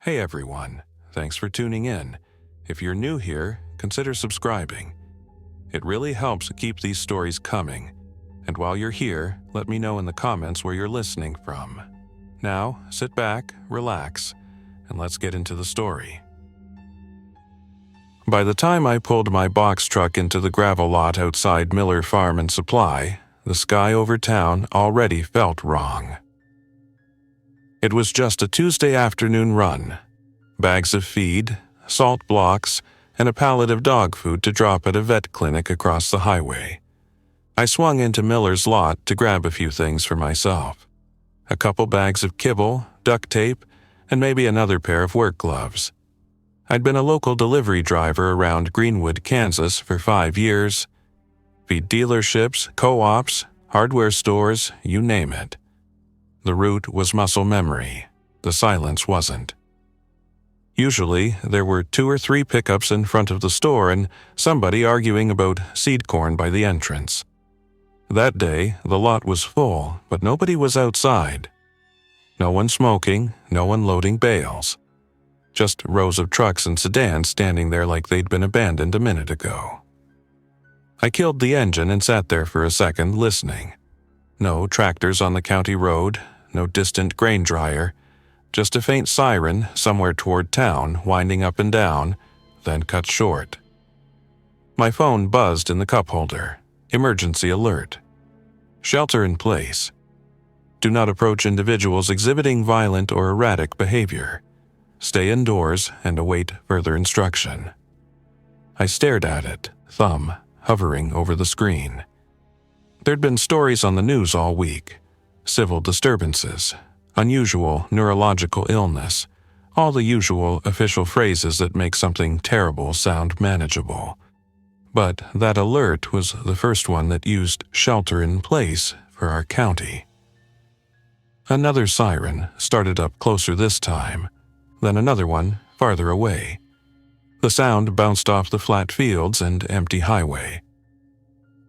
Hey everyone, thanks for tuning in. If you're new here, consider subscribing. It really helps keep these stories coming. And while you're here, let me know in the comments where you're listening from. Now, sit back, relax, and let's get into the story. By the time I pulled my box truck into the gravel lot outside Miller Farm and Supply, the sky over town already felt wrong. It was just a Tuesday afternoon run. Bags of feed, salt blocks, and a pallet of dog food to drop at a vet clinic across the highway. I swung into Miller's lot to grab a few things for myself. A couple bags of kibble, duct tape, and maybe another pair of work gloves. I'd been a local delivery driver around Greenwood, Kansas for 5 years. Feed dealerships, co-ops, hardware stores, you name it. The route was muscle memory. The silence wasn't. Usually, there were 2 or 3 pickups in front of the store and somebody arguing about seed corn by the entrance. That day, the lot was full, but nobody was outside. No one smoking, no one loading bales. Just rows of trucks and sedans standing there like they'd been abandoned a minute ago. I killed the engine and sat there for a second listening. No tractors on the county road, no distant grain dryer, just a faint siren somewhere toward town winding up and down, then cut short. My phone buzzed in the cup holder. Emergency alert. Shelter in place. Do not approach individuals exhibiting violent or erratic behavior. Stay indoors and await further instruction. I stared at it, thumb hovering over the screen. There'd been stories on the news all week. Civil disturbances, unusual neurological illness, all the usual official phrases that make something terrible sound manageable. But that alert was the first one that used shelter in place for our county. Another siren started up closer this time, then another one farther away. The sound bounced off the flat fields and empty highway.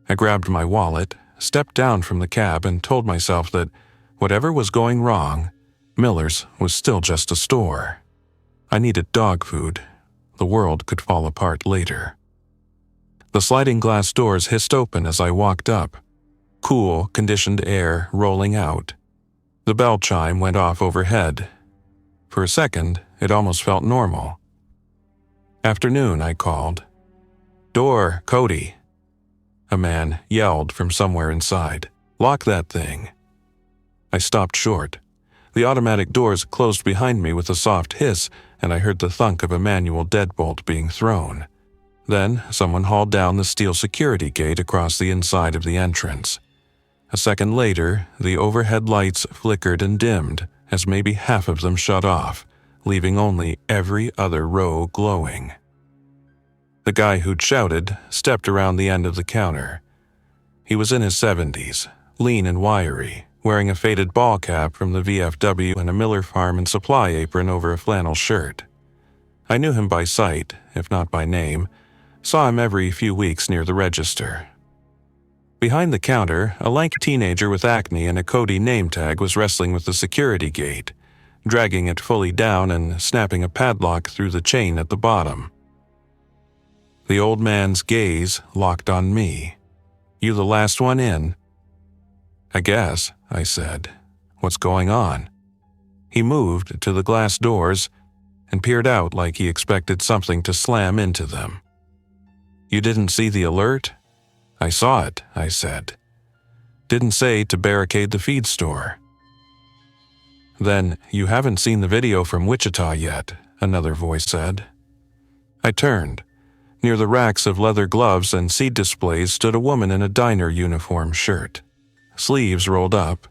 I grabbed my wallet, stepped down from the cab and told myself that whatever was going wrong, Miller's was still just a store. I needed dog food. The world could fall apart later. The sliding glass doors hissed open as I walked up. Cool, conditioned air rolling out. The bell chime went off overhead. For a second, it almost felt normal. Afternoon, I called. Door, Cody. A man yelled from somewhere inside. Lock that thing. I stopped short. The automatic doors closed behind me with a soft hiss, and I heard the thunk of a manual deadbolt being thrown. Then, someone hauled down the steel security gate across the inside of the entrance. A second later, the overhead lights flickered and dimmed as maybe half of them shut off, leaving only every other row glowing. The guy who'd shouted stepped around the end of the counter. He was in his 70s, lean and wiry, wearing a faded ball cap from the VFW and a Miller Farm and Supply apron over a flannel shirt. I knew him by sight, if not by name, saw him every few weeks near the register. Behind the counter, a lank teenager with acne and a Cody name tag was wrestling with the security gate, dragging it fully down and snapping a padlock through the chain at the bottom. The old man's gaze locked on me. You the last one in? I guess, I said. What's going on? He moved to the glass doors and peered out like he expected something to slam into them. You didn't see the alert? I saw it, I said. Didn't say to barricade the feed store. Then you haven't seen the video from Wichita yet, another voice said. I turned. Near the racks of leather gloves and seed displays stood a woman in a diner uniform shirt. Sleeves rolled up,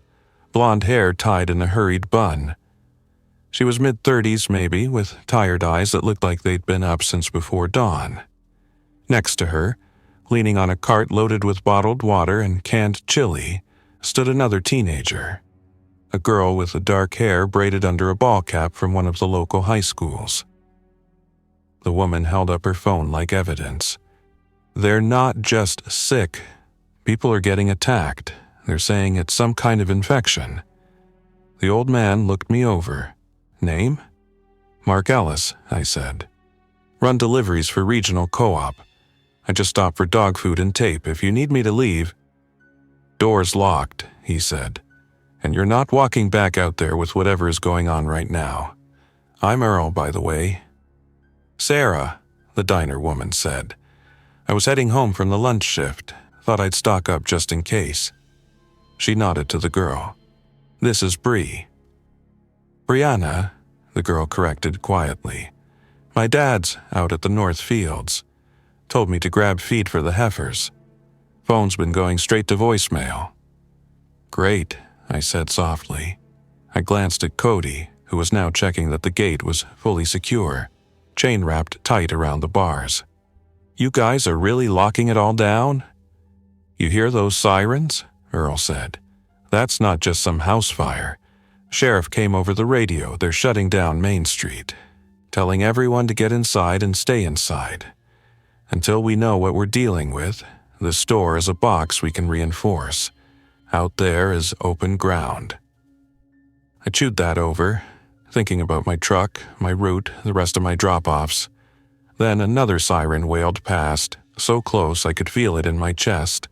blonde hair tied in a hurried bun. She was mid-30s maybe, with tired eyes that looked like they'd been up since before dawn. Next to her, leaning on a cart loaded with bottled water and canned chili, stood another teenager, a girl with dark hair braided under a ball cap from one of the local high schools. The woman held up her phone like evidence. They're not just sick. People are getting attacked. They're saying it's some kind of infection. The old man looked me over. Name? Mark Ellis, I said. Run deliveries for Regional Co-op. I just stopped for dog food and tape. If you need me to leave. Door's locked, he said, and you're not walking back out there with whatever is going on right now. I'm Earl, by the way. Sarah, the diner woman said. I was heading home from the lunch shift. Thought I'd stock up just in case. She nodded to the girl. This is Bree. Brianna, the girl corrected quietly. My dad's out at the North Fields. Told me to grab feed for the heifers. Phone's been going straight to voicemail. Great, I said softly. I glanced at Cody, who was now checking that the gate was fully secure, chain wrapped tight around the bars. You guys are really locking it all down? You hear those sirens? Earl said. That's not just some house fire. Sheriff came over the radio. They're shutting down Main Street, telling everyone to get inside and stay inside. Until we know what we're dealing with, the store is a box we can reinforce. Out there is open ground. I chewed that over, thinking about my truck, my route, the rest of my drop-offs. Then another siren wailed past, so close I could feel it in my chest.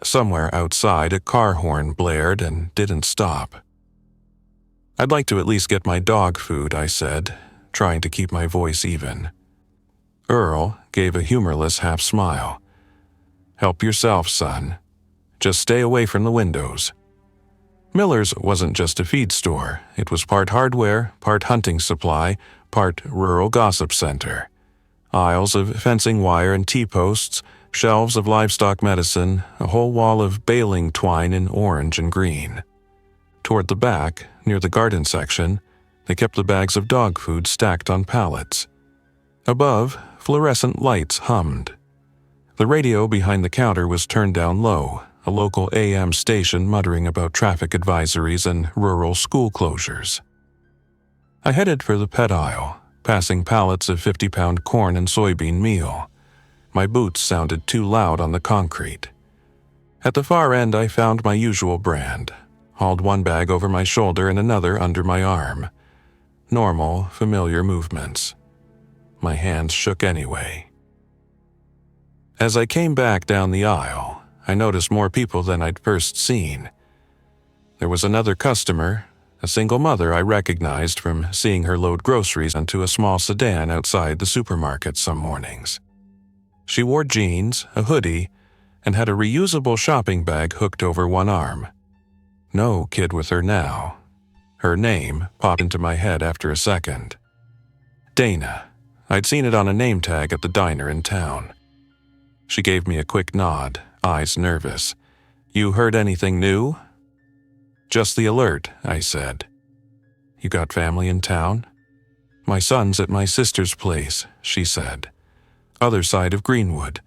Somewhere outside, a car horn blared and didn't stop. I'd like to at least get my dog food, I said, trying to keep my voice even. Earl gave a humorless half-smile. Help yourself, son. Just stay away from the windows. Miller's wasn't just a feed store. It was part hardware, part hunting supply, part rural gossip center. Aisles of fencing wire and T-posts, shelves of livestock medicine, a whole wall of baling twine in orange and green. Toward the back, near the garden section, they kept the bags of dog food stacked on pallets. Above, fluorescent lights hummed. The radio behind the counter was turned down low, a local AM station muttering about traffic advisories and rural school closures. I headed for the pet aisle, passing pallets of 50-pound corn and soybean meal. My boots sounded too loud on the concrete. At the far end, I found my usual brand, hauled one bag over my shoulder and another under my arm. Normal, familiar movements. My hands shook anyway. As I came back down the aisle, I noticed more people than I'd first seen. There was another customer, a single mother I recognized from seeing her load groceries onto a small sedan outside the supermarket some mornings. She wore jeans, a hoodie, and had a reusable shopping bag hooked over one arm. No kid with her now. Her name popped into my head after a second. Dana. I'd seen it on a name tag at the diner in town. She gave me a quick nod, eyes nervous. You heard anything new? Just the alert, I said. You got family in town? My son's at my sister's place, she said. Other side of Greenwood.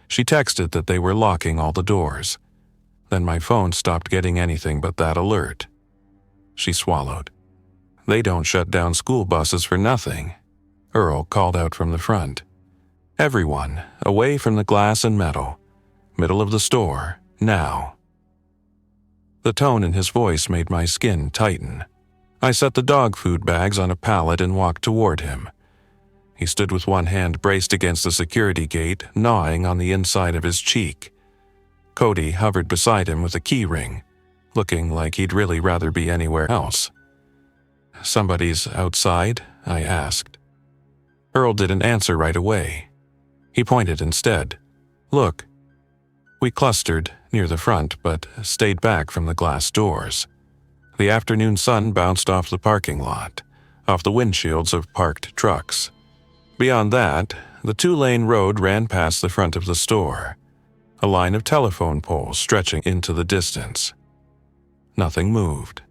She texted that they were locking all the doors. Then my phone stopped getting anything but that alert. She swallowed. They don't shut down school buses for nothing. Earl called out from the front. Everyone, away from the glass and metal. Middle of the store, now. The tone in his voice made my skin tighten. I set the dog food bags on a pallet and walked toward him. He stood with one hand braced against the security gate, gnawing on the inside of his cheek. Cody hovered beside him with a key ring, looking like he'd really rather be anywhere else. Somebody's outside? I asked. Earl didn't answer right away. He pointed instead. Look. We clustered near the front, but stayed back from the glass doors. The afternoon sun bounced off the parking lot, off the windshields of parked trucks. Beyond that, the two-lane road ran past the front of the store, a line of telephone poles stretching into the distance. Nothing moved.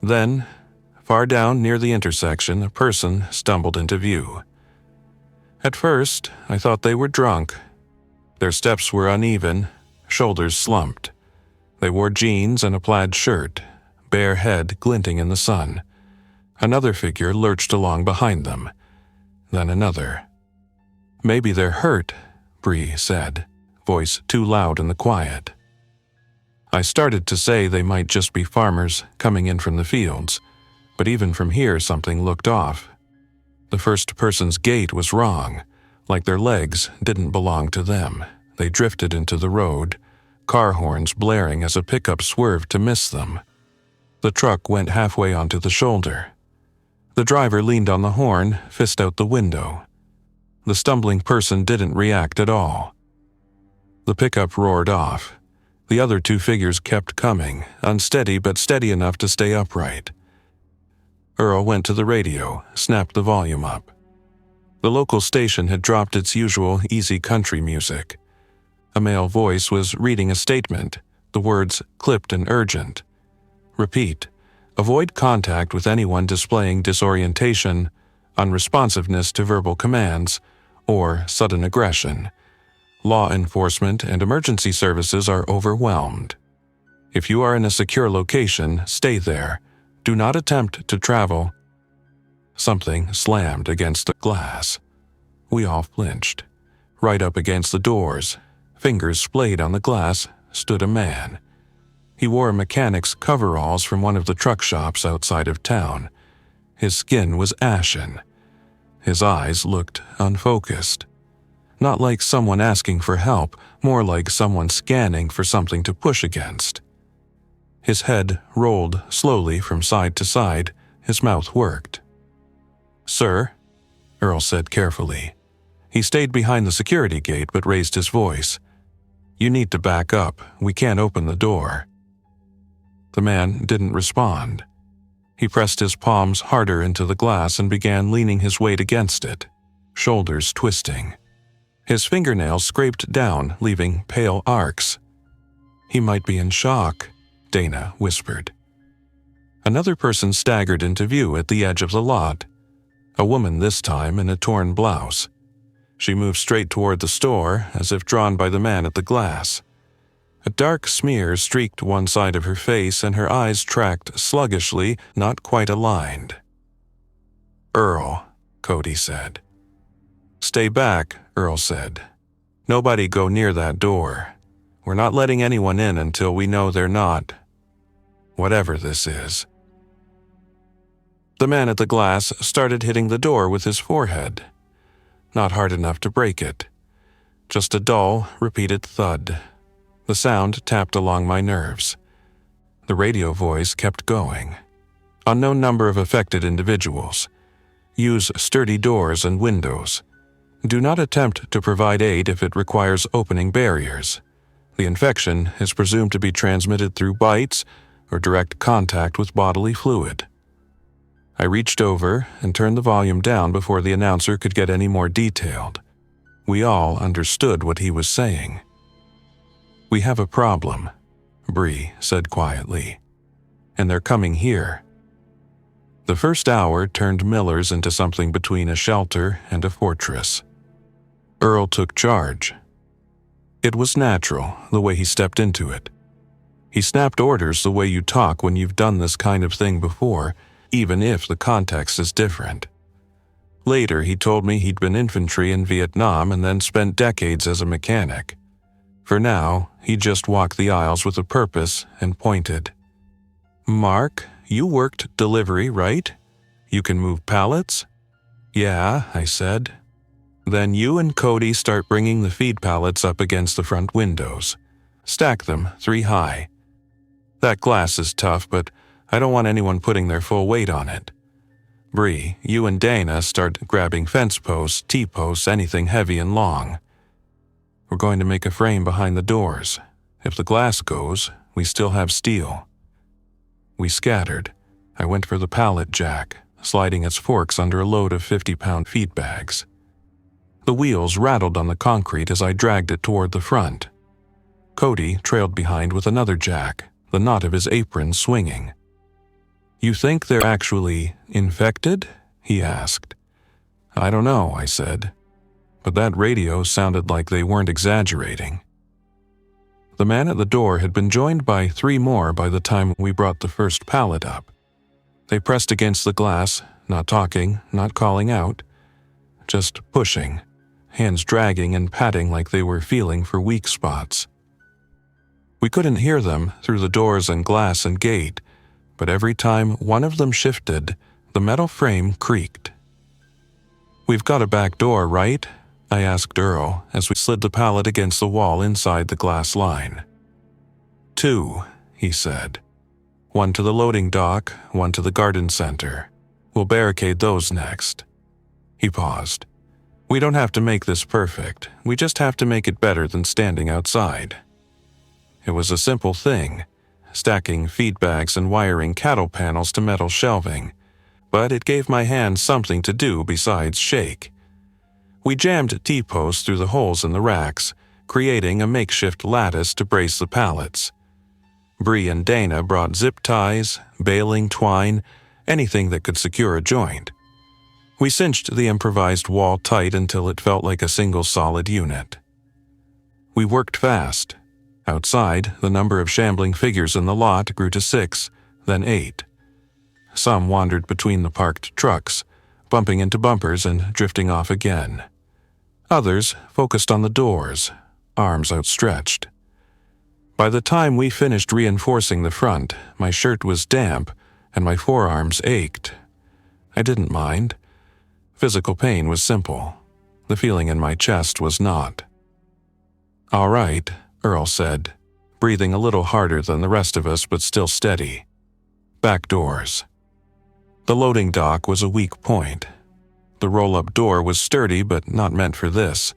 Then, far down near the intersection, a person stumbled into view. At first, I thought they were drunk. Their steps were uneven, shoulders slumped. They wore jeans and a plaid shirt, bare head glinting in the sun. Another figure lurched along behind them. Then another. Maybe they're hurt, Bree said, voice too loud in the quiet. I started to say they might just be farmers coming in from the fields, but even from here something looked off. The first person's gait was wrong, like their legs didn't belong to them. They drifted into the road, car horns blaring as a pickup swerved to miss them. The truck went halfway onto the shoulder. The driver leaned on the horn, fist out the window. The stumbling person didn't react at all. The pickup roared off. The other two figures kept coming, unsteady but steady enough to stay upright. Earl went to the radio, snapped the volume up. The local station had dropped its usual easy country music. A male voice was reading a statement, the words clipped and urgent. Repeat, avoid contact with anyone displaying disorientation, unresponsiveness to verbal commands, or sudden aggression. Law enforcement and emergency services are overwhelmed. If you are in a secure location, stay there. Do not attempt to travel. Something slammed against the glass. We all flinched. Right up against the doors, fingers splayed on the glass, stood a man. He wore mechanic's coveralls from one of the truck shops outside of town. His skin was ashen. His eyes looked unfocused. Not like someone asking for help, more like someone scanning for something to push against. His head rolled slowly from side to side. His mouth worked. "Sir," Earl said carefully. He stayed behind the security gate but raised his voice. "You need to back up. We can't open the door." The man didn't respond. He pressed his palms harder into the glass and began leaning his weight against it, shoulders twisting. His fingernails scraped down, leaving pale arcs. "He might be in shock," Dana whispered. Another person staggered into view at the edge of the lot. A woman this time in a torn blouse. She moved straight toward the store, as if drawn by the man at the glass. A dark smear streaked one side of her face and her eyes tracked sluggishly, not quite aligned. "Earl," Cody said. "Stay back," Earl said. "Nobody go near that door. We're not letting anyone in until we know they're not. Whatever this is." The man at the glass started hitting the door with his forehead. Not hard enough to break it. Just a dull, repeated thud. The sound tapped along my nerves. The radio voice kept going. "Unknown number of affected individuals. Use sturdy doors and windows. Do not attempt to provide aid if it requires opening barriers. The infection is presumed to be transmitted through bites or direct contact with bodily fluid." I reached over and turned the volume down before the announcer could get any more detailed. We all understood what he was saying. "We have a problem," Bree said quietly, "and they're coming here." The first hour turned Miller's into something between a shelter and a fortress. Earl took charge. It was natural, the way he stepped into it. He snapped orders the way you talk when you've done this kind of thing before, even if the context is different. Later, he told me he'd been infantry in Vietnam and then spent decades as a mechanic. For now, he just walked the aisles with a purpose and pointed. "Mark, you worked delivery, right? You can move pallets?" "Yeah," I said. "Then you and Cody start bringing the feed pallets up against the front windows. Stack them 3 high. That glass is tough, but I don't want anyone putting their full weight on it. Bree, you and Dana start grabbing fence posts, T-posts, anything heavy and long. We're going to make a frame behind the doors. If the glass goes, we still have steel." We scattered. I went for the pallet jack, sliding its forks under a load of 50-pound feed bags. The wheels rattled on the concrete as I dragged it toward the front. Cody trailed behind with another jack, the knot of his apron swinging. "You think they're actually infected?" he asked. "I don't know," I said. But that radio sounded like they weren't exaggerating. The man at the door had been joined by 3 more by the time we brought the first pallet up. They pressed against the glass, not talking, not calling out, just pushing, hands dragging and patting like they were feeling for weak spots. We couldn't hear them through the doors and glass and gate, but every time one of them shifted, the metal frame creaked. "We've got a back door, right?" I asked Earl as we slid the pallet against the wall inside the glass line. "Two," he said. "One to the loading dock, one to the garden center. We'll barricade those next." He paused. "We don't have to make this perfect. We just have to make it better than standing outside." It was a simple thing, stacking feed bags and wiring cattle panels to metal shelving, but it gave my hands something to do besides shake. We jammed T-posts through the holes in the racks, creating a makeshift lattice to brace the pallets. Bree and Dana brought zip ties, baling twine, anything that could secure a joint. We cinched the improvised wall tight until it felt like a single solid unit. We worked fast. Outside, the number of shambling figures in the lot grew to 6, then 8. Some wandered between the parked trucks, bumping into bumpers and drifting off again. Others focused on the doors, arms outstretched. By the time we finished reinforcing the front, my shirt was damp and my forearms ached. I didn't mind. Physical pain was simple. The feeling in my chest was not. "All right," Earl said, breathing a little harder than the rest of us but still steady. "Back doors." The loading dock was a weak point. The roll-up door was sturdy but not meant for this.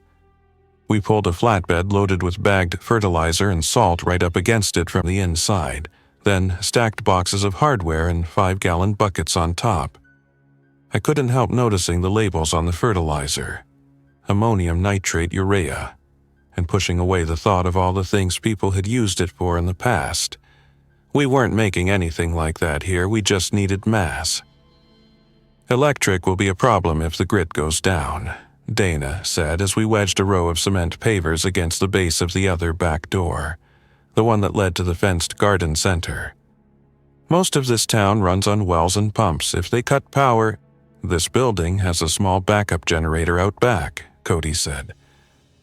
We pulled a flatbed loaded with bagged fertilizer and salt right up against it from the inside, then stacked boxes of hardware and 5-gallon buckets on top. I couldn't help noticing the labels on the fertilizer. Ammonium nitrate urea, and pushing away the thought of all the things people had used it for in the past. We weren't making anything like that here, we just needed mass. "Electric will be a problem if the grid goes down," Dana said as we wedged a row of cement pavers against the base of the other back door, the one that led to the fenced garden center. "Most of this town runs on wells and pumps. If they cut power—" "This building has a small backup generator out back," Cody said.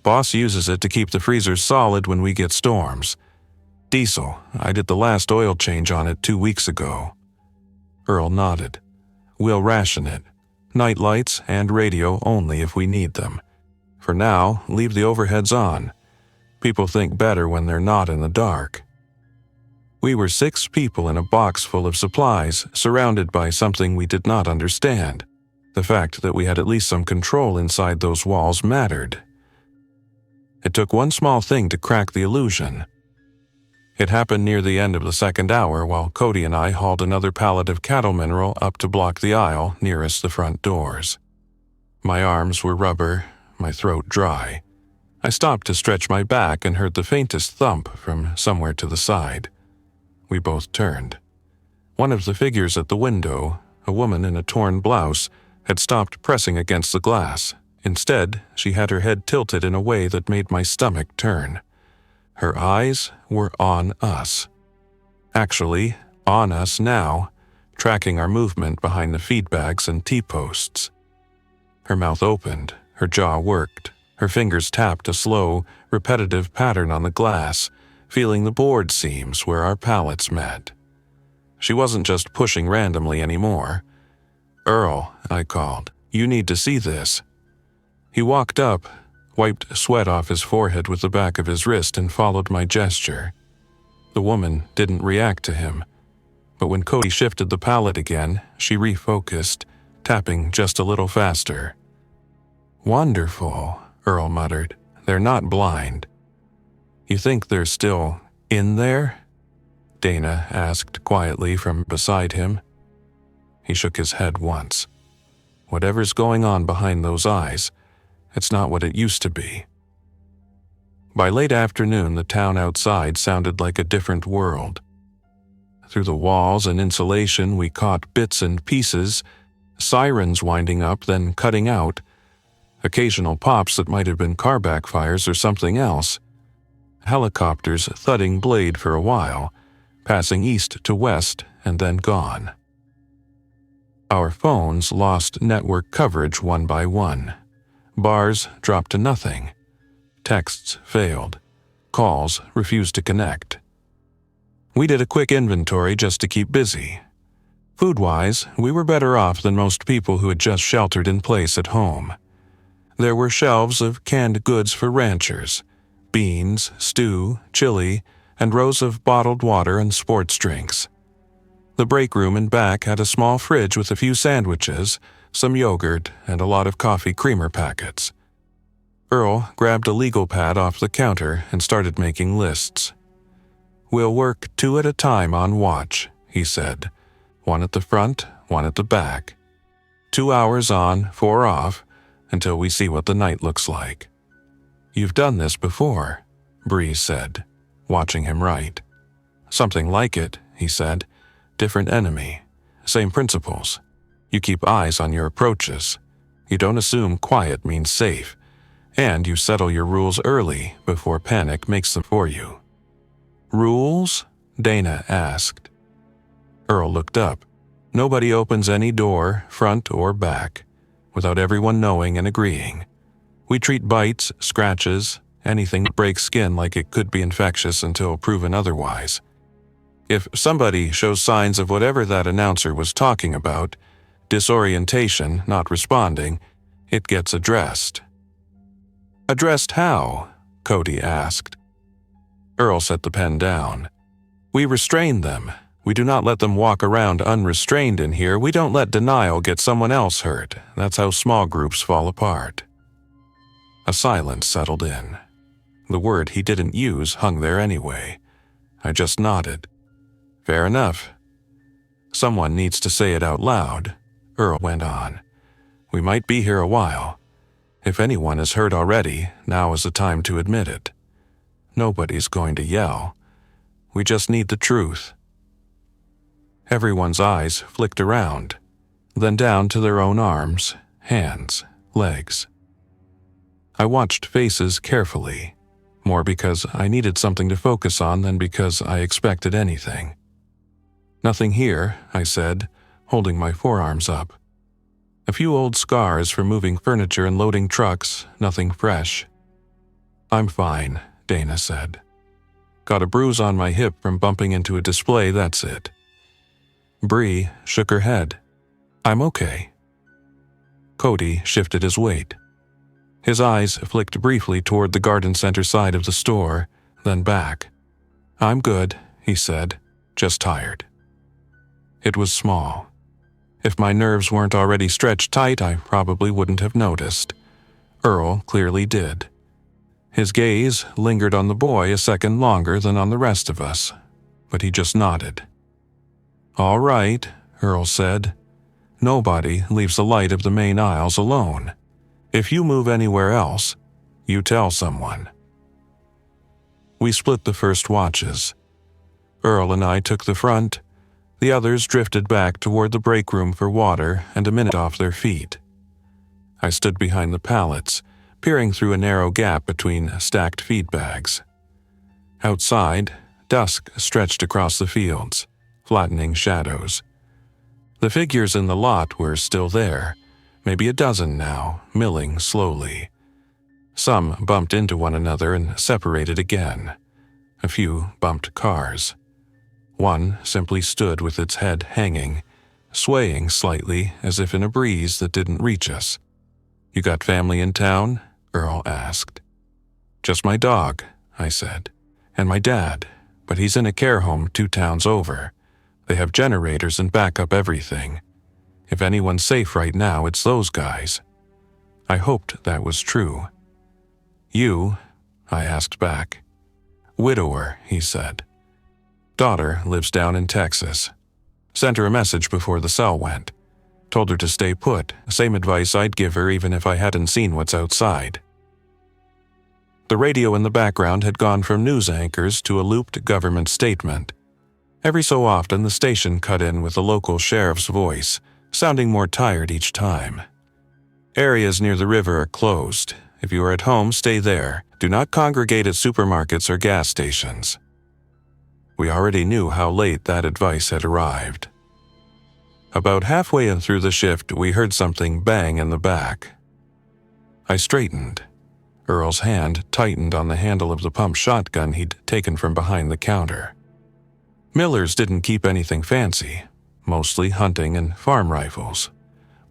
"Boss uses it to keep the freezers solid when we get storms. Diesel. I did the last oil change on it 2 weeks ago." Earl nodded. "We'll ration it. Night lights and radio only if we need them. For now, leave the overheads on. People think better when they're not in the dark." We were 6 people in a box full of supplies, surrounded by something we did not understand. The fact that we had at least some control inside those walls mattered. It took one small thing to crack the illusion. It happened near the end of the second hour while Cody and I hauled another pallet of cattle mineral up to block the aisle nearest the front doors. My arms were rubber, my throat dry. I stopped to stretch my back and heard the faintest thump from somewhere to the side. We both turned. One of the figures at the window, a woman in a torn blouse, had stopped pressing against the glass. Instead, she had her head tilted in a way that made my stomach turn. Her eyes were on us. Actually, on us now, tracking our movement behind the feed bags and T-posts. Her mouth opened, her jaw worked, her fingers tapped a slow, repetitive pattern on the glass, feeling the board seams where our pallets met. She wasn't just pushing randomly anymore. "Earl," I called, "you need to see this." He walked up, wiped sweat off his forehead with the back of his wrist and followed my gesture. The woman didn't react to him, but when Cody shifted the pallet again, she refocused, tapping just a little faster. "Wonderful," Earl muttered. "They're not blind." "You think they're still in there?" Dana asked quietly from beside him. He shook his head once. "Whatever's going on behind those eyes, it's not what it used to be." By late afternoon, the town outside sounded like a different world. Through the walls and insulation, we caught bits and pieces, sirens winding up, then cutting out, occasional pops that might have been car backfires or something else, helicopters thudding blade for a while, passing east to west and then gone. Our phones lost network coverage one by one. Bars dropped to nothing. Texts failed. Calls refused to connect. We did a quick inventory just to keep busy, Food-wise, we were better off than most people who had just sheltered in place at home. There were shelves of canned goods for ranchers, beans, stew, chili, and rows of bottled water and sports drinks. The break room in back had a small fridge with a few sandwiches, some yogurt, and a lot of coffee creamer packets. Earl grabbed a legal pad off the counter and started making lists. "We'll work 2 at a time on watch," he said. "1 at the front, 1 at the back. 2 hours on, 4 off, until we see what the night looks like." "You've done this before," Bree said, watching him write. "Something like it," he said. "Different enemy. Same principles. You keep eyes on your approaches. You don't assume quiet means safe. And you settle your rules early before panic makes them for you." "Rules?" Dana asked. Earl looked up. "Nobody opens any door, front or back, without everyone knowing and agreeing. We treat bites, scratches, anything that breaks skin like it could be infectious until proven otherwise. If somebody shows signs of whatever that announcer was talking about, disorientation, not responding, it gets addressed." "Addressed how?" Cody asked. Earl set the pen down. "We restrain them. We do not let them walk around unrestrained in here. We don't let denial get someone else hurt. That's how small groups fall apart." A silence settled in. The word he didn't use hung there anyway. I just nodded. "Fair enough." "Someone needs to say it out loud," Earl went on. "We might be here a while. If anyone is hurt already, now is the time to admit it. Nobody's going to yell. We just need the truth." Everyone's eyes flicked around, then down to their own arms, hands, legs. I watched faces carefully, more because I needed something to focus on than because I expected anything. "Nothing here," I said, holding my forearms up. "A few old scars from moving furniture and loading trucks, nothing fresh." "I'm fine," Dana said. "Got a bruise on my hip from bumping into a display, that's it." Bree shook her head. "I'm okay." Cody shifted his weight. His eyes flicked briefly toward the garden center side of the store, then back. "I'm good," he said, "just tired." It was small. If my nerves weren't already stretched tight, I probably wouldn't have noticed. Earl clearly did. His gaze lingered on the boy a second longer than on the rest of us, but he just nodded. "All right," Earl said. "Nobody leaves the light of the main aisles alone. If you move anywhere else, you tell someone." We split the first watches. Earl and I took the front. The others drifted back toward the break room for water and a minute off their feet. I stood behind the pallets, peering through a narrow gap between stacked feed bags. Outside, dusk stretched across the fields, flattening shadows. The figures in the lot were still there, maybe a dozen now, milling slowly. Some bumped into one another and separated again. A few bumped cars. One simply stood with its head hanging, swaying slightly as if in a breeze that didn't reach us. "You got family in town?" Earl asked. "Just my dog," I said, "and my dad, but he's in a care home 2 towns over. They have generators and back up everything. If anyone's safe right now, it's those guys." I hoped that was true. "You?" I asked back. "Widower," he said. "Daughter lives down in Texas. Sent her a message before the cell went. Told her to stay put, same advice I'd give her even if I hadn't seen what's outside." The radio in the background had gone from news anchors to a looped government statement. Every so often the station cut in with a local sheriff's voice, sounding more tired each time. "Areas near the river are closed. If you are at home, stay there. Do not congregate at supermarkets or gas stations." We already knew how late that advice had arrived. About halfway in through the shift, we heard something bang in the back. I straightened. Earl's hand tightened on the handle of the pump shotgun he'd taken from behind the counter. Miller's didn't keep anything fancy. mostly hunting and farm rifles.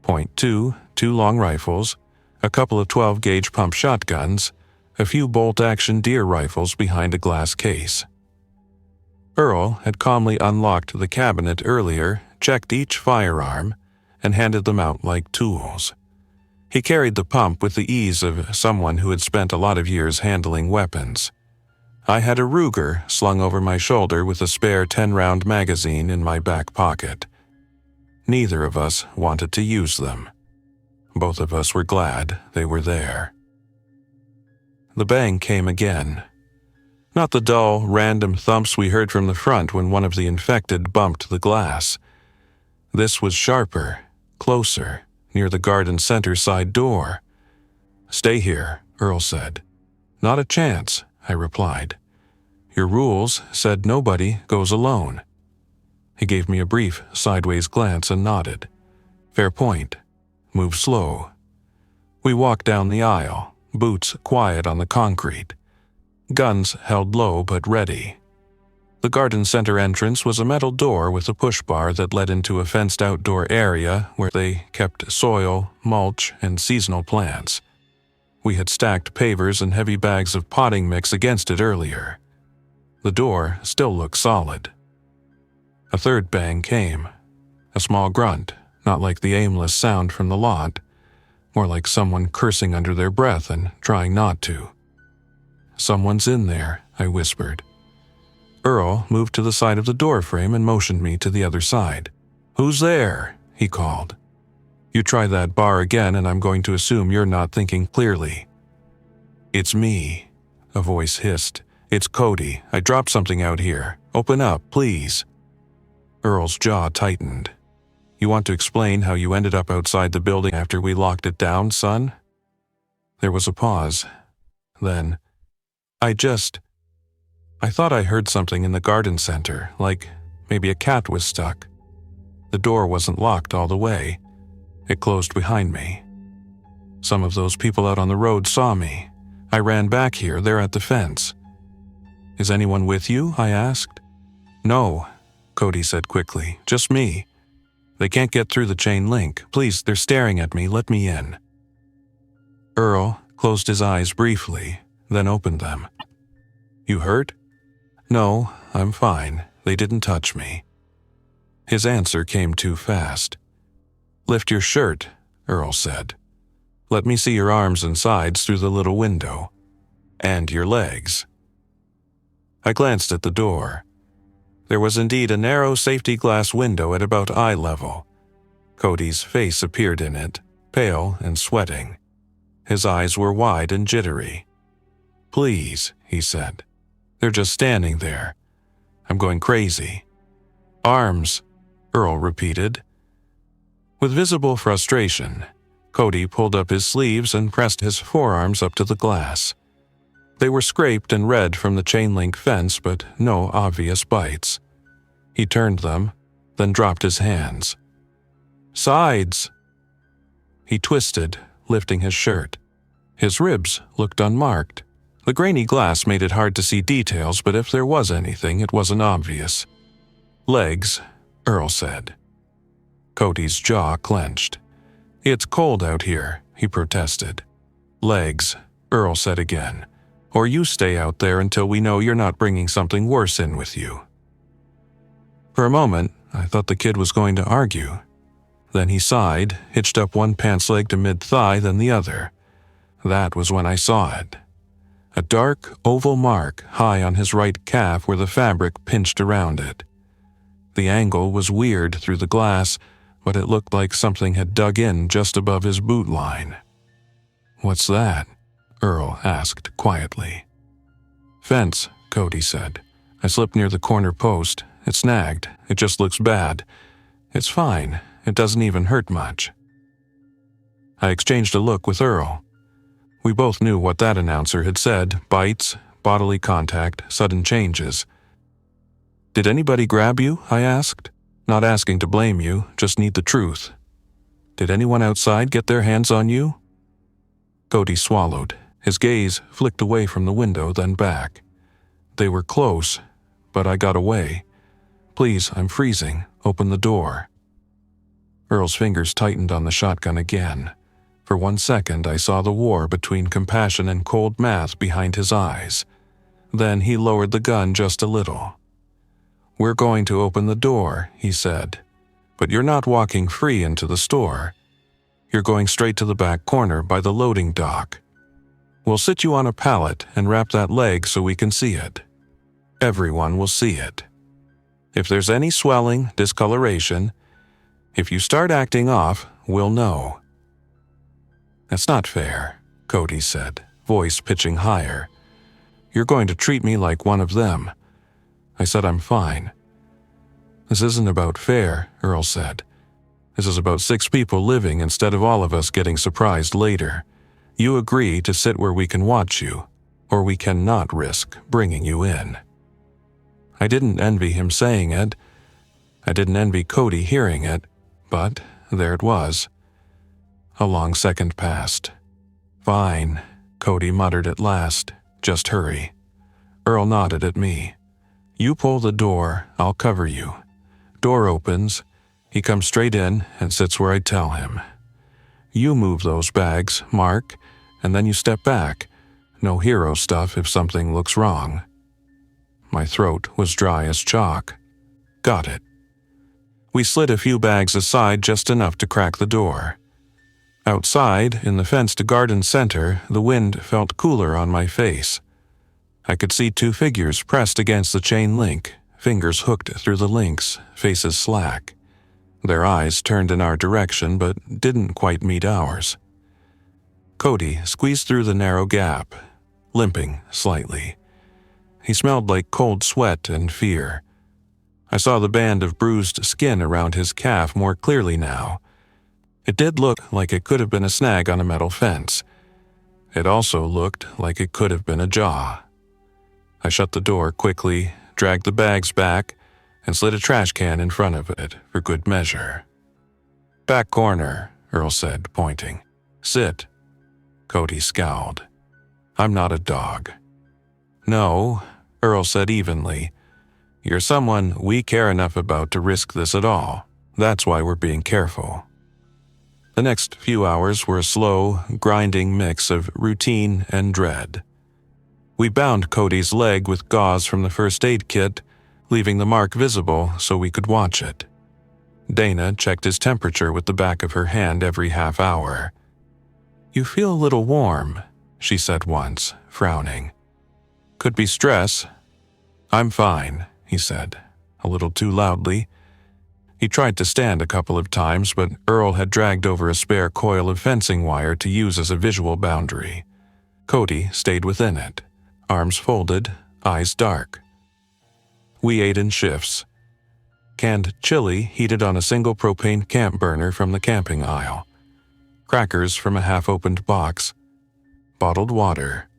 .2, 2 long rifles, a couple of 12-gauge pump shotguns, a few bolt-action deer rifles behind a glass case. Earl had calmly unlocked the cabinet earlier, checked each firearm, and handed them out like tools. He carried the pump with the ease of someone who had spent a lot of years handling weapons. I had a Ruger slung over my shoulder with a spare 10-round magazine in my back pocket. Neither of us wanted to use them. Both of us were glad they were there. The bang came again. Not the dull, random thumps we heard from the front when one of the infected bumped the glass. This was sharper, closer, near the garden center side door. "Stay here," Earl said. "Not a chance," I replied. "Your rules said nobody goes alone." He gave me a brief, sideways glance and nodded. "Fair point. Move slow." We walked down the aisle, boots quiet on the concrete. Guns held low but ready. The garden center entrance was a metal door with a push bar that led into a fenced outdoor area where they kept soil, mulch, and seasonal plants. We had stacked pavers and heavy bags of potting mix against it earlier. The door still looked solid. A third bang came. A small grunt, not like the aimless sound from the lot, more like someone cursing under their breath and trying not to. "Someone's in there," I whispered. Earl moved to the side of the doorframe and motioned me to the other side. "Who's there?" he called. "You try that bar again and I'm going to assume you're not thinking clearly." "It's me," a voice hissed. "It's Cody. I dropped something out here. Open up, please." Earl's jaw tightened. "You want to explain how you ended up outside the building after we locked it down, son?" There was a pause. Then, I thought I heard something in the garden center, like maybe a cat was stuck. The door wasn't locked all the way. It closed behind me. Some of those people out on the road saw me. I ran back here, they're at the fence. "Is anyone with you?" I asked. "No," Cody said quickly, "just me. They can't get through the chain link. Please, they're staring at me, let me in." Earl closed his eyes briefly, then opened them. "You hurt?" "No, I'm fine. They didn't touch me." His answer came too fast. "Lift your shirt," Earl said. "Let me see your arms and sides through the little window. And your legs." I glanced at the door. There was indeed a narrow safety glass window at about eye level. Cody's face appeared in it, pale and sweating. His eyes were wide and jittery. "Please," he said. "They're just standing there. I'm going crazy." "Arms," Earl repeated. With visible frustration, Cody pulled up his sleeves and pressed his forearms up to the glass. They were scraped and red from the chain-link fence, but no obvious bites. He turned them, then dropped his hands. "Sides!" He twisted, lifting his shirt. His ribs looked unmarked. The grainy glass made it hard to see details, but if there was anything, it wasn't obvious. "Legs," Earl said. Cody's jaw clenched. "It's cold out here," he protested. "Legs," Earl said again. "Or you stay out there until we know you're not bringing something worse in with you." For a moment, I thought the kid was going to argue. Then he sighed, hitched up one pants leg to mid-thigh, then the other. That was when I saw it. A dark, oval mark high on his right calf where the fabric pinched around it. The angle was weird through the glass, but it looked like something had dug in just above his boot line. "What's that?" Earl asked quietly. "Fence," Cody said. "I slipped near the corner post. It snagged. It just looks bad. It's fine. It doesn't even hurt much." I exchanged a look with Earl. We both knew what that announcer had said: bites, bodily contact, sudden changes. "Did anybody grab you?" I asked. Not asking to blame you, just need the truth. "Did anyone outside get their hands on you?" Cody swallowed. His gaze flicked away from the window, then back. "They were close, but I got away. Please, I'm freezing. Open the door." Earl's fingers tightened on the shotgun again. For 1 second, I saw the war between compassion and cold math behind his eyes. Then he lowered the gun just a little. "We're going to open the door," he said. "But you're not walking free into the store. You're going straight to the back corner by the loading dock. We'll sit you on a pallet and wrap that leg so we can see it. Everyone will see it. If there's any swelling, discoloration, if you start acting off, we'll know." "That's not fair," Cody said, voice pitching higher. "You're going to treat me like one of them." I said I'm fine. "This isn't about fair," Earl said. "This is about 6 people living instead of all of us getting surprised later. You agree to sit where we can watch you, or we cannot risk bringing you in." I didn't envy him saying it. I didn't envy Cody hearing it, but there it was. A long second passed. "Fine," Cody muttered at last. "Just hurry." Earl nodded at me. "You pull the door, I'll cover you." Door opens. He comes straight in and sits where I tell him. "You move those bags, Mark, and then you step back. No hero stuff if something looks wrong." My throat was dry as chalk. "Got it." We slid a few bags aside just enough to crack the door. Outside, in the fenced garden center, the wind felt cooler on my face. I could see 2 figures pressed against the chain link, fingers hooked through the links, faces slack. Their eyes turned in our direction but didn't quite meet ours. Cody squeezed through the narrow gap, limping slightly. He smelled like cold sweat and fear. I saw the band of bruised skin around his calf more clearly now. It did look like it could have been a snag on a metal fence. It also looked like it could have been a jaw. I shut the door quickly, dragged the bags back, and slid a trash can in front of it for good measure. "Back corner," Earl said, pointing. "Sit." Cody scowled. "I'm not a dog." "No," Earl said evenly. "You're someone we care enough about to risk this at all. That's why we're being careful." The next few hours were a slow, grinding mix of routine and dread. We bound Cody's leg with gauze from the first aid kit, leaving the mark visible so we could watch it. Dana checked his temperature with the back of her hand every half hour. "You feel a little warm," she said once, frowning. "Could be stress." "I'm fine," he said, a little too loudly. He tried to stand a couple of times, but Earl had dragged over a spare coil of fencing wire to use as a visual boundary. Cody stayed within it, arms folded, eyes dark. We ate in shifts. Canned chili heated on a single propane camp burner from the camping aisle. Crackers from a half-opened box. Bottled water.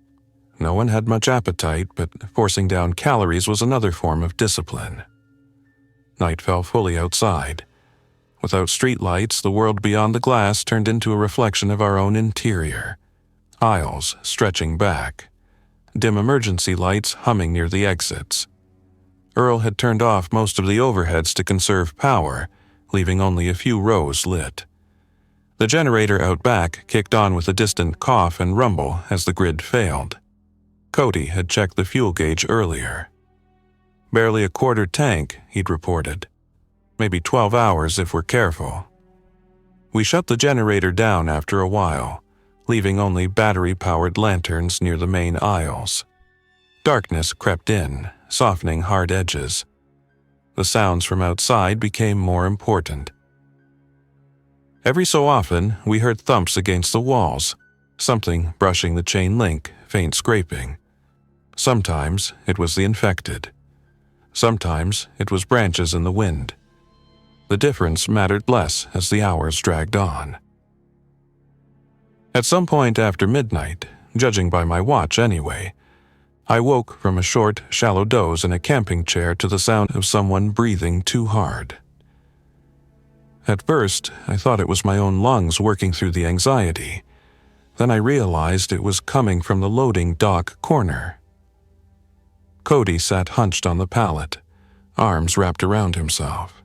No one had much appetite, but forcing down calories was another form of discipline. Night fell fully outside. Without streetlights, the world beyond the glass turned into a reflection of our own interior. Aisles stretching back. Dim emergency lights humming near the exits. Earl had turned off most of the overheads to conserve power, leaving only a few rows lit. The generator out back kicked on with a distant cough and rumble as the grid failed. Cody had checked the fuel gauge earlier. "Barely a quarter tank," he'd reported. "Maybe 12 hours if we're careful." We shut the generator down after a while, leaving only battery-powered lanterns near the main aisles. Darkness crept in, softening hard edges. The sounds from outside became more important. Every so often, we heard thumps against the walls, something brushing the chain link, faint scraping. Sometimes it was the infected. Sometimes it was branches in the wind. The difference mattered less as the hours dragged on. At some point after midnight, judging by my watch anyway, I woke from a short, shallow doze in a camping chair to the sound of someone breathing too hard. At first, I thought it was my own lungs working through the anxiety. Then I realized it was coming from the loading dock corner. Cody sat hunched on the pallet, arms wrapped around himself.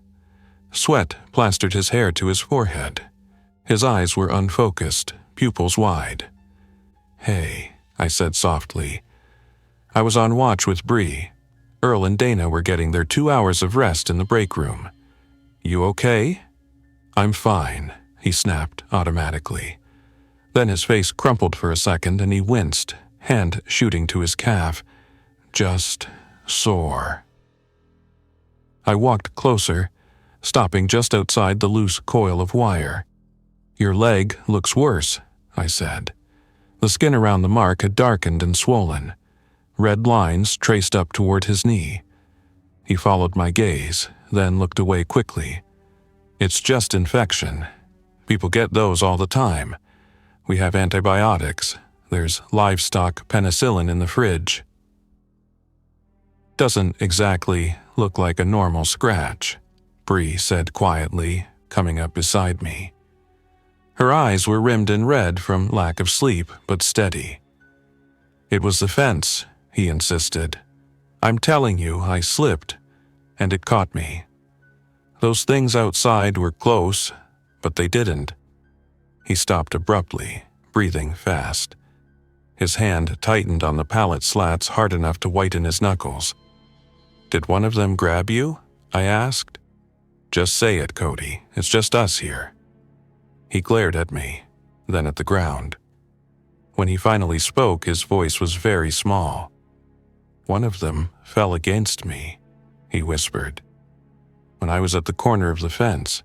Sweat plastered his hair to his forehead. His eyes were unfocused, pupils wide. "Hey," I said softly. I was on watch with Bree. Earl and Dana were getting their 2 hours of rest in the break room. "You okay?" "I'm fine," he snapped automatically. Then his face crumpled for a second and he winced, hand shooting to his calf. "Just sore." I walked closer, stopping just outside the loose coil of wire. "Your leg looks worse," I said. The skin around the mark had darkened and swollen. Red lines traced up toward his knee. He followed my gaze, then looked away quickly. "It's just infection. People get those all the time. We have antibiotics. There's livestock penicillin in the fridge." "Doesn't exactly look like a normal scratch," Bree said quietly, coming up beside me. Her eyes were rimmed in red from lack of sleep, but steady. "It was the fence," he insisted. "I'm telling you, I slipped, and it caught me. Those things outside were close, but they didn't." He stopped abruptly, breathing fast. His hand tightened on the pallet slats hard enough to whiten his knuckles. "Did one of them grab you?" I asked. "Just say it, Cody. It's just us here." He glared at me, then at the ground. When he finally spoke, his voice was very small. "One of them fell against me," he whispered. "When I was at the corner of the fence.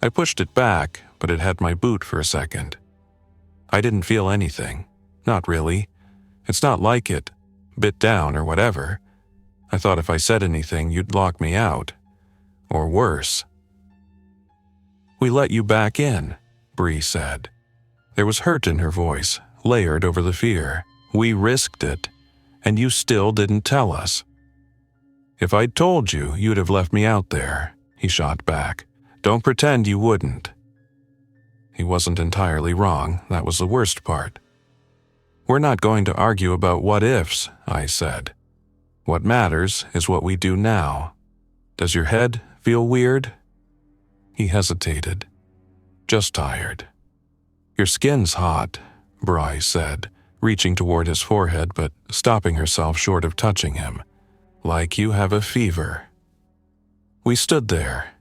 I pushed it back, but it had my boot for a second. I didn't feel anything. Not really. It's not like it. Bit down or whatever. I thought if I said anything, you'd lock me out. Or worse." "We let you back in," Bree said. There was hurt in her voice, layered over the fear. "We risked it, and you still didn't tell us." "If I'd told you, you'd have left me out there," he shot back. "Don't pretend you wouldn't." He wasn't entirely wrong. That was the worst part. "We're not going to argue about what-ifs," I said. "What matters is what we do now. Does your head feel weird?" He hesitated. "Just tired." "Your skin's hot," Bry said, reaching toward his forehead but stopping herself short of touching him. "Like you have a fever." We stood there,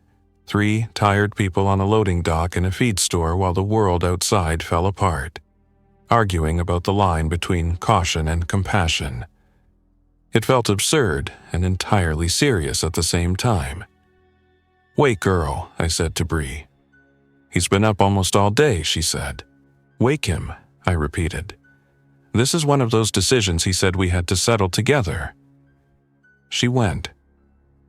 3 tired people on a loading dock in a feed store while the world outside fell apart, arguing about the line between caution and compassion. It felt absurd and entirely serious at the same time. "Wake Earl," I said to Bree. "He's been up almost all day," she said. "Wake him," I repeated. "This is one of those decisions he said we had to settle together." She went.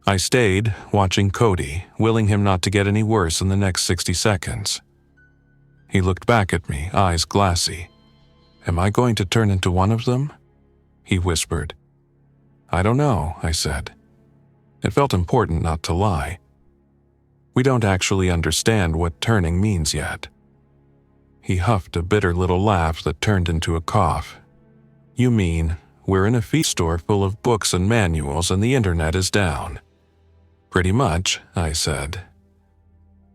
I stayed, watching Cody, willing him not to get any worse in the next 60 seconds. He looked back at me, eyes glassy. "Am I going to turn into one of them?" He whispered. "I don't know," I said. It felt important not to lie. "We don't actually understand what turning means yet." He huffed a bitter little laugh that turned into a cough. "You mean, we're in a feed store full of books and manuals and the internet is down." "Pretty much," I said.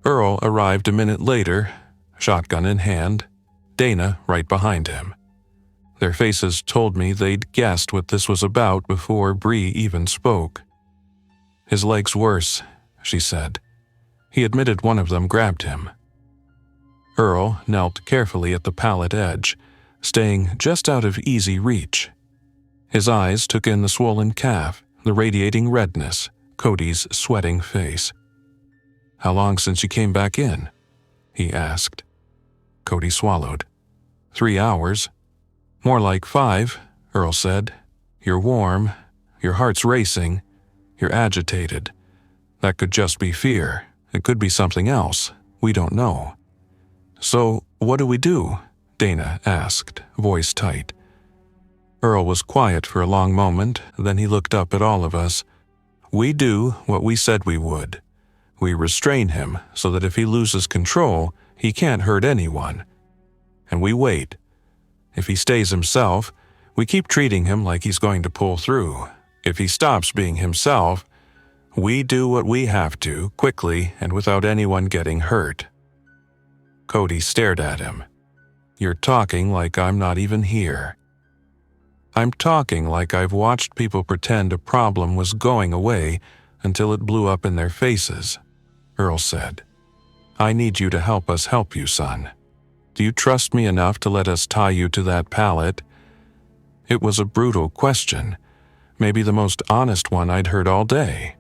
Earl arrived a minute later, shotgun in hand, Dana right behind him. Their faces told me they'd guessed what this was about before Bree even spoke. "His leg's worse," she said. He admitted one of them grabbed him. Earl knelt carefully at the pallet edge, staying just out of easy reach. His eyes took in the swollen calf, the radiating redness, Cody's sweating face. "How long since you came back in?" he asked. Cody swallowed. 3 hours. "More like 5, Earl said. "You're warm, your heart's racing, you're agitated. That could just be fear. It could be something else. We don't know." "So, what do we do?" Dana asked, voice tight. Earl was quiet for a long moment, then he looked up at all of us. "We do what we said we would. We restrain him so that if he loses control, he can't hurt anyone. And we wait. If he stays himself, we keep treating him like he's going to pull through. If he stops being himself, We do what we have to, quickly and without anyone getting hurt. Cody stared at him. You're talking like I'm not even here. I'm talking like I've watched people pretend a problem was going away until it blew up in their faces, Earl said. I need you to help us help you, son. Do you trust me enough to let us tie you to that pallet? It was a brutal question, maybe the most honest one I'd heard all day.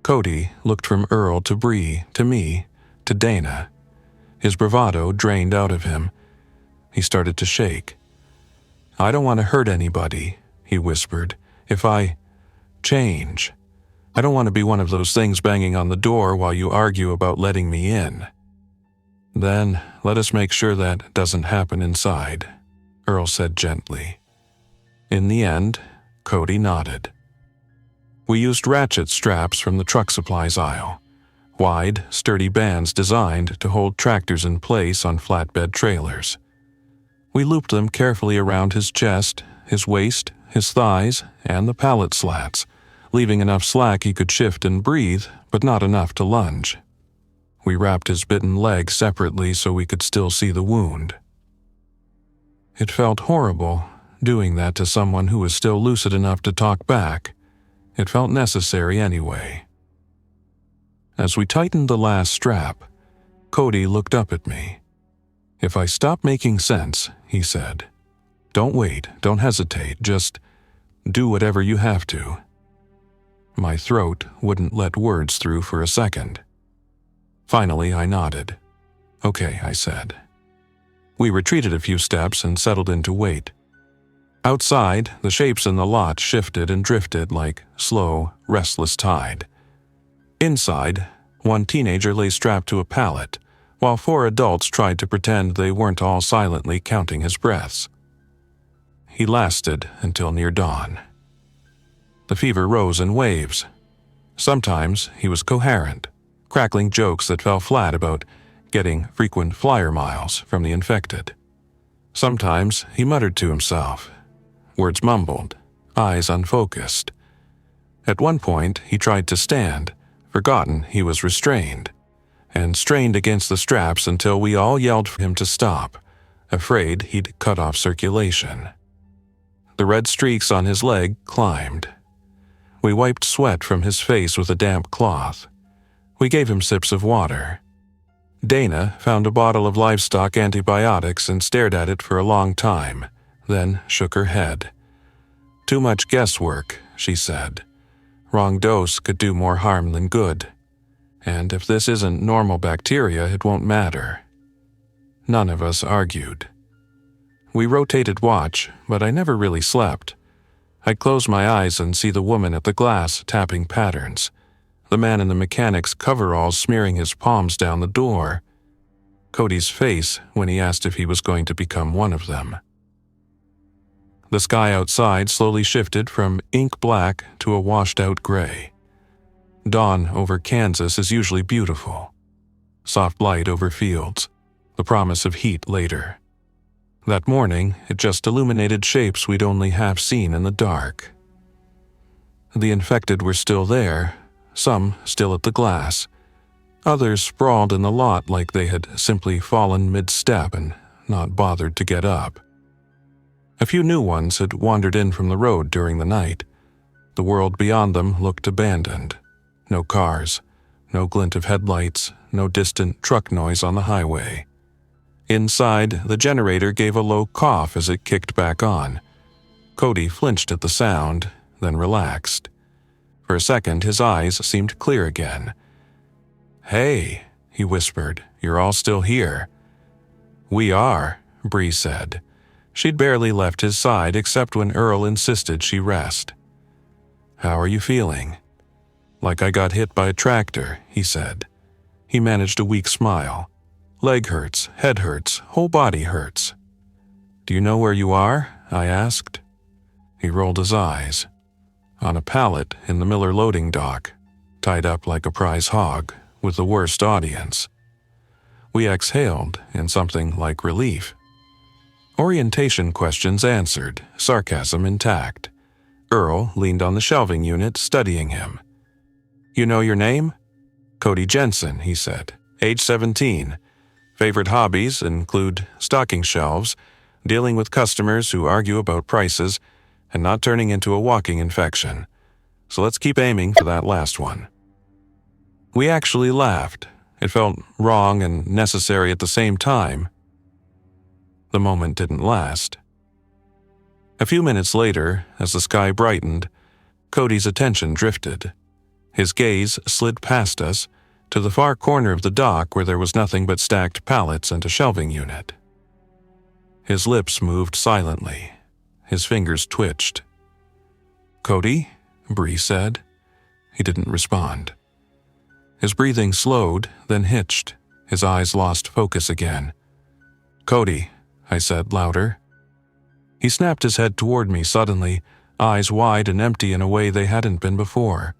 Cody looked from Earl to Bree, to me, to Dana. His bravado drained out of him. He started to shake. I don't want to hurt anybody, he whispered. If I change, I don't want to be one of those things banging on the door while you argue about letting me in. Then let us make sure that doesn't happen inside, Earl said gently. In the end, Cody nodded. We used ratchet straps from the truck supplies aisle, wide, sturdy bands designed to hold tractors in place on flatbed trailers. We looped them carefully around his chest, his waist, his thighs, and the pallet slats, leaving enough slack he could shift and breathe, but not enough to lunge. We wrapped his bitten leg separately so we could still see the wound. It felt horrible, doing that to someone who was still lucid enough to talk back. It felt necessary anyway. As we tightened the last strap, Cody looked up at me. If I stop making sense, he said, don't wait, don't hesitate, just do whatever you have to. My throat wouldn't let words through for a second. Finally, I nodded. Okay, I said. We retreated a few steps and settled into wait. Outside, the shapes in the lot shifted and drifted like slow, restless tide. Inside, one teenager lay strapped to a pallet, while 4 adults tried to pretend they weren't all silently counting his breaths. He lasted until near dawn. The fever rose in waves. Sometimes he was coherent, crackling jokes that fell flat about getting frequent flyer miles from the infected. Sometimes he muttered to himself, words mumbled, eyes unfocused. At one point he tried to stand, forgotten he was restrained, and strained against the straps until we all yelled for him to stop, afraid he'd cut off circulation. The red streaks on his leg climbed. We wiped sweat from his face with a damp cloth. We gave him sips of water. Dana found a bottle of livestock antibiotics and stared at it for a long time, then shook her head. Too much guesswork, she said. Wrong dose could do more harm than good. And if this isn't normal bacteria, it won't matter. None of us argued. We rotated watch, but I never really slept. I'd close my eyes and see the woman at the glass tapping patterns, the man in the mechanic's coveralls smearing his palms down the door, Cody's face when he asked if he was going to become one of them. The sky outside slowly shifted from ink black to a washed-out gray. Dawn over Kansas is usually beautiful. Soft light over fields, the promise of heat later. That morning, it just illuminated shapes we'd only half seen in the dark. The infected were still there, some still at the glass. Others sprawled in the lot like they had simply fallen mid-step and not bothered to get up. A few new ones had wandered in from the road during the night. The world beyond them looked abandoned. No cars, no glint of headlights, no distant truck noise on the highway. Inside, the generator gave a low cough as it kicked back on. Cody flinched at the sound, then relaxed. For a second, his eyes seemed clear again. "Hey," he whispered, "you're all still here." "We are," Bree said. She'd barely left his side except when Earl insisted she rest. "How are you feeling?" "Like I got hit by a tractor," he said. He managed a weak smile. "Leg hurts, head hurts, whole body hurts." "Do you know where you are?" I asked. He rolled his eyes. "On a pallet in the Miller loading dock, tied up like a prize hog, with the worst audience." We exhaled in something like relief. Orientation questions answered, sarcasm intact. Earl leaned on the shelving unit, studying him. "You know your name?" "Cody Jensen," he said. "Age 17. Favorite hobbies include stocking shelves, dealing with customers who argue about prices, and not turning into a walking infection. So let's keep aiming for that last one." We actually laughed. It felt wrong and necessary at the same time. The moment didn't last. A few minutes later, as the sky brightened, Cody's attention drifted. His gaze slid past us to the far corner of the dock where there was nothing but stacked pallets and a shelving unit. His lips moved silently. His fingers twitched. "Cody?" Bree said. He didn't respond. His breathing slowed, then hitched. His eyes lost focus again. "Cody," I said louder. He snapped his head toward me suddenly, eyes wide and empty in a way they hadn't been before.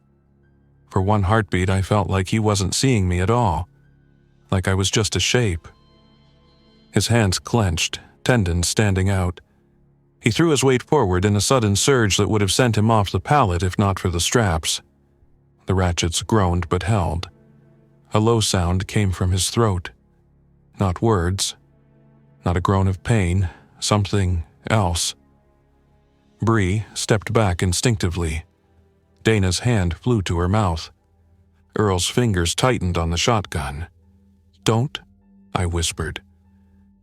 For one heartbeat, I felt like he wasn't seeing me at all, like I was just a shape. His hands clenched, tendons standing out. He threw his weight forward in a sudden surge that would have sent him off the pallet if not for the straps. The ratchets groaned but held. A low sound came from his throat. Not words, not a groan of pain, something else. Bree stepped back instinctively. Dana's hand flew to her mouth. Earl's fingers tightened on the shotgun. "Don't," I whispered.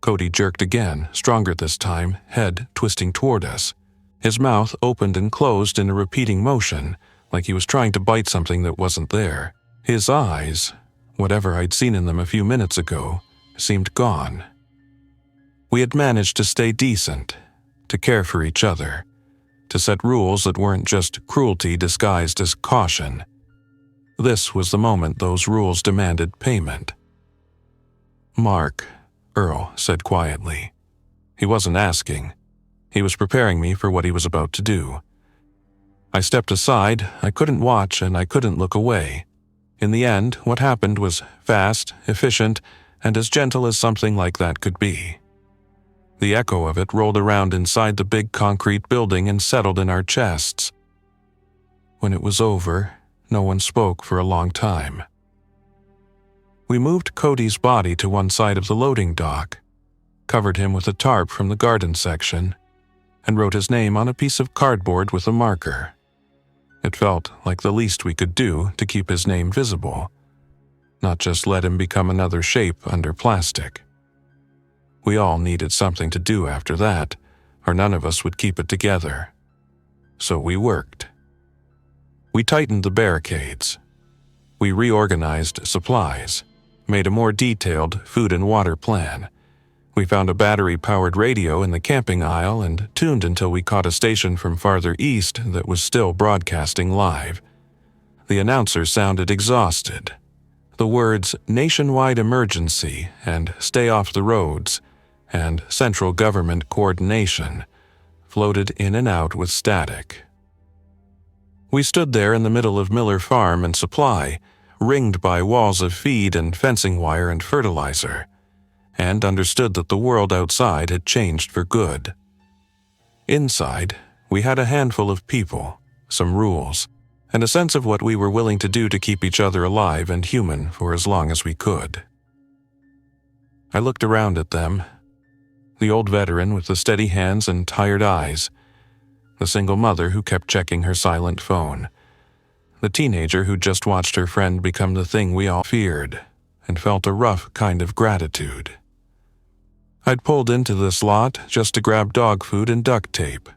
Cody jerked again, stronger this time, head twisting toward us. His mouth opened and closed in a repeating motion, like he was trying to bite something that wasn't there. His eyes, whatever I'd seen in them a few minutes ago, seemed gone. We had managed to stay decent, to care for each other, to set rules that weren't just cruelty disguised as caution. This was the moment those rules demanded payment. "Mark," Earl said quietly. He wasn't asking. He was preparing me for what he was about to do. I stepped aside. I couldn't watch and I couldn't look away. In the end, what happened was fast, efficient, and as gentle as something like that could be. The echo of it rolled around inside the big concrete building and settled in our chests. When it was over, no one spoke for a long time. We moved Cody's body to one side of the loading dock, covered him with a tarp from the garden section, and wrote his name on a piece of cardboard with a marker. It felt like the least we could do to keep his name visible, not just let him become another shape under plastic. We all needed something to do after that, or none of us would keep it together. So we worked. We tightened the barricades. We reorganized supplies, made a more detailed food and water plan. We found a battery-powered radio in the camping aisle and tuned until we caught a station from farther east that was still broadcasting live. The announcer sounded exhausted. The words "nationwide emergency" and "stay off the roads" and "central government coordination" floated in and out with static. We stood there in the middle of Miller Farm and Supply, ringed by walls of feed and fencing wire and fertilizer, and understood that the world outside had changed for good. Inside, we had a handful of people, some rules, and a sense of what we were willing to do to keep each other alive and human for as long as we could. I looked around at them. The old veteran with the steady hands and tired eyes, the single mother who kept checking her silent phone, the teenager who just watched her friend become the thing we all feared and felt a rough kind of gratitude. I'd pulled into this lot just to grab dog food and duct tape.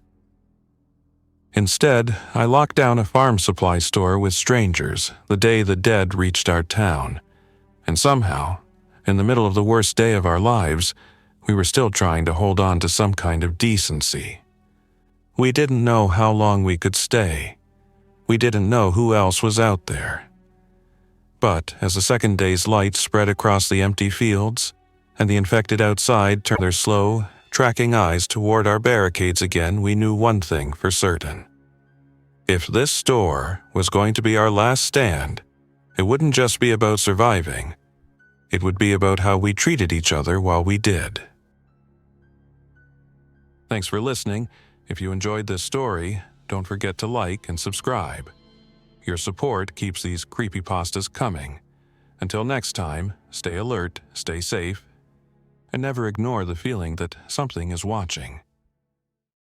Instead, I locked down a farm supply store with strangers the day the dead reached our town, and somehow, in the middle of the worst day of our lives, we were still trying to hold on to some kind of decency. We didn't know how long we could stay. We didn't know who else was out there. But as the second day's light spread across the empty fields, and the infected outside turned their slow, tracking eyes toward our barricades again, we knew one thing for certain. If this store was going to be our last stand, it wouldn't just be about surviving. It would be about how we treated each other while we did. Thanks for listening. If you enjoyed this story, don't forget to like and subscribe. Your support keeps these creepypastas coming. Until next time, stay alert, stay safe, and never ignore the feeling that something is watching.